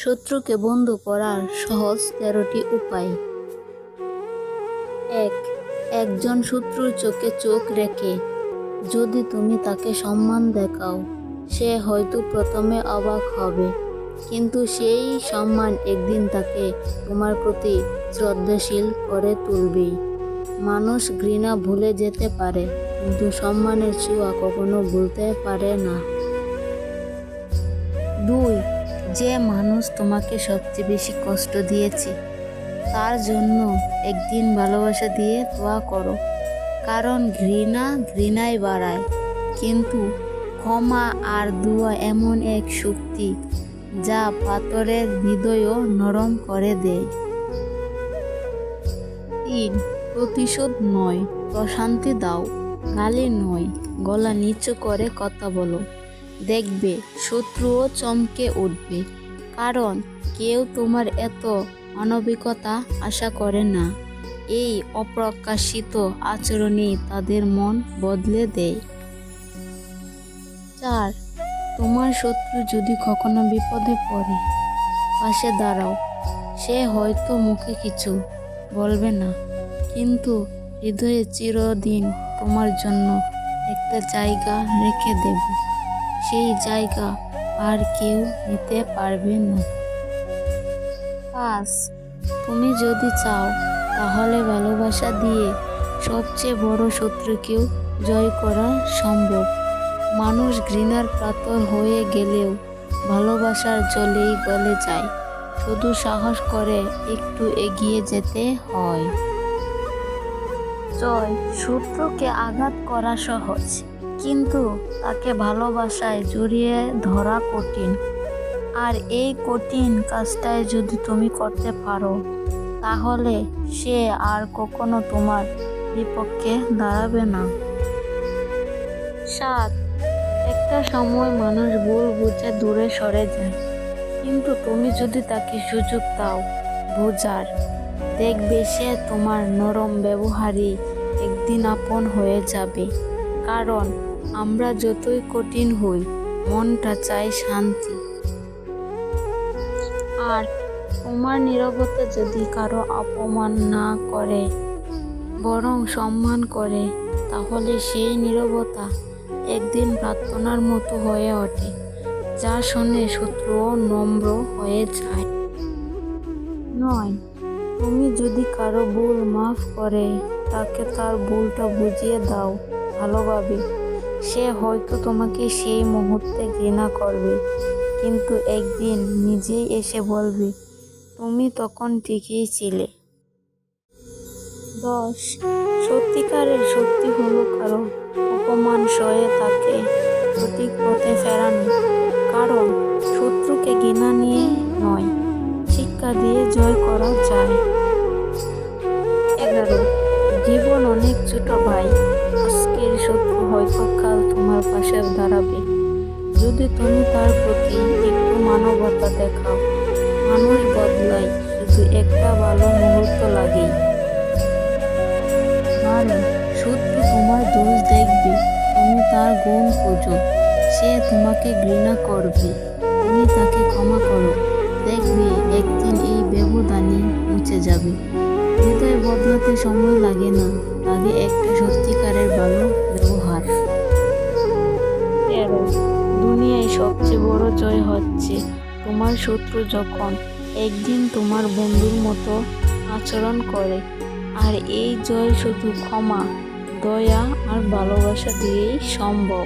শত্রুকে বন্ধু করার সহজ ১৩টি উপায়। ১. একজন শত্রুর চোখে চোখ রেখে যদি তুমি তাকে সম্মান দেখাও, সে হয়তো প্রথমে অবাক হবে, কিন্তু সেই সম্মান একদিন তাকে তোমার প্রতি শ্রদ্ধাশীল করে তুলবেই। মানুষ ঘৃণা ভুলে যেতে পারে, কিন্তু সম্মানের ছোঁয়া কখনো ভুলতে পারে না। ২. যে মানুষ তোমাকে সবচেয়ে বেশি কষ্ট দিয়েছে তার জন্য একদিন ভালোবাসা দিয়ে দোয়া করো, কারণ ঘৃণা ঘৃণাই বাড়ায়, কিন্তু ক্ষমা আর দোয়া এমন এক শক্তি যা পাথরের হৃদয়ও নরম করে দেয়। ৩. প্রতিশোধ নয়, প্রশান্তি দাও। গালি নয়, গলা নিচু করে কথা বলো। দেখবে শত্রুও চমকে উঠবে, কারণ কেউ তোমার এত মানবিকতা আশা করে না। এই অপ্রকাশিত আচরণই তাদের মন বদলে দেয়। ৪. তোমার শত্রু যদি কখনো বিপদে পড়ে, পাশে দাঁড়াও। সে হয়তো মুখে কিছু বলবে না, কিন্তু হৃদয়ে চিরদিন তোমার জন্য একটা জায়গা রেখে দেবে। সেই জায়গা আর কেউ নিতে পারবে না। ৫. তুমি যদি চাও, তাহলে ভালোবাসা দিয়ে সবচেয়ে বড় শত্রুকেও জয় করা সম্ভব। মানুষ ঘৃণার পাথর হয়ে গেলেও ভালোবাসার জলেই গলে যায়, শুধু সাহস করে একটু এগিয়ে যেতে হয়। জয়, শত্রুকে আঘাত করা সহজ, কিন্তু তাকে ভালোবাসায় জড়িয়ে ধরা কঠিন। আর এই কঠিন কাজটাই যদি তুমি করতে পারো, তাহলে সে আর কখনো তোমার বিপক্ষে দাঁড়াবে না। ৭. একটা সময় মানুষ ভুল বুঝে দূরে সরে যায়, কিন্তু তুমি যদি তাকে সুযোগ দাও বোঝার, দেখবে সে তোমার নরম ব্যবহারই একদিন আপন হয়ে যাবে। কারণ আমরা যতই কঠিন হই, মনটা চায় শান্তি। আর তোমার নীরবতা যদি কারো অপমান না করে, বরং সম্মান করে, তাহলে সেই নীরবতা একদিন প্রার্থনার মতো হয়ে ওঠে, যা শুনে শত্রুও নম্র হয়ে যায়। ৯. তুমি যদি কারো ভুল মাফ করে তাকে তার ভুলটা বুঝিয়ে দাও ভালোভাবে, সে হয়তো তোমাকে সেই মুহূর্তে ঘৃণা করবে, কিন্তু একদিন নিজেই এসে বলবে তুমি তখন ঠিকই ছিলে। ১০. সত্যিকারের শক্তি হলো কারো অপমান সয়ে তাকে সঠিক পথে ফেরানো, কারণ শত্রুকে ঘৃণা নিয়ে নয়, শিক্ষা দিয়ে জয় করা যায়। ১১. জীবন অনেক ছোট ভাই, আজকের শত্রু হয়তো কাল তোমার পাশে দাঁড়াবে, যদি তুমি তার প্রতি একটু মানবতা দেখাও। মানুষ বদলায়, শুধু একটা ভালো মুহূর্ত লাগেই। ১২. শত্রু তোমার দোষ দেখবে, তুমি তার গুণ খোঁজো। সে তোমাকে ঘৃণা করবে, তুমি তাকে ক্ষমা করো। দেখবে একদিন এই ব্যবধানই মুছে যাবে। হৃদয় বদলাতে সময় লাগে না, লাগে একটা সত্যিকারের ভালো ব্যবহার। ১৩. দুনিয়ায় সবচেয়ে বড় জয় হচ্ছে তোমার শত্রু যখন একদিন তোমার বন্ধুর মতো আচরণ করে। আর এই জয় শুধু ক্ষমা, দয়া আর ভালোবাসা দিয়েই সম্ভব।